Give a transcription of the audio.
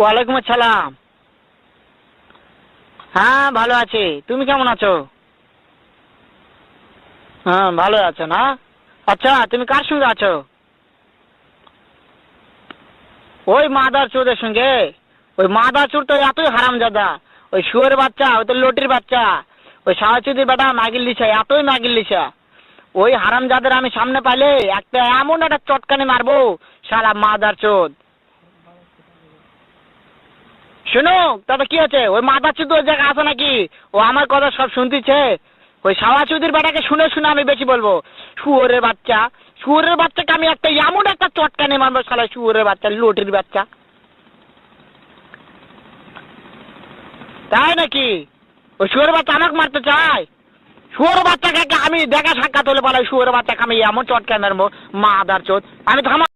ওয়ালাইকুম আসসালাম। হ্যাঁ ভালো আছি, তুমি কেমন আছো? হ্যাঁ ভালো আছো না? আচ্ছা তুমি কার সঙ্গে আছো? ওই মাদার চোদের সঙ্গে। ওই মাদার চোর তো এতই হারামজাদা। ওই শুয়োরের বাচ্চা, ওই তো লটির বাচ্চা, ওই সাওয়াচুদির বেটা মাগির লিসা, এতই মাগির লিসা। ওই হারামজাদের আমি সামনে পাইলে একটা এমন একটা চটকানি মারবো, শালা মাদার চোদ। শোনো, তাতে কি আছে? ওই মাদার চোদ ওই জায়গায় আছে নাকি? ও আমার কথা সব শুনতেছে। ওই সাওয়াচুদির বেটাকে শুনে শুনে আমি বেশি বলবো। শুয়োরের বাচ্চা, শুয়োরের বাচ্চাকে আমি একটা এমন একটা চটকানি মারবো, শালা শুয়োরের বাচ্চা, লটির বাচ্চা। তাই নাকি? ওই শুয়োরের বাচ্চা আমাকে মারতে চায়? শুয়োরের বাচ্চাকে আমি দেখা সাক্ষাৎ হলে বলে শুয়োরের বাচ্চাকে আমি এমন চটকানি মারবো, মাদার চোদ। আমি থামা।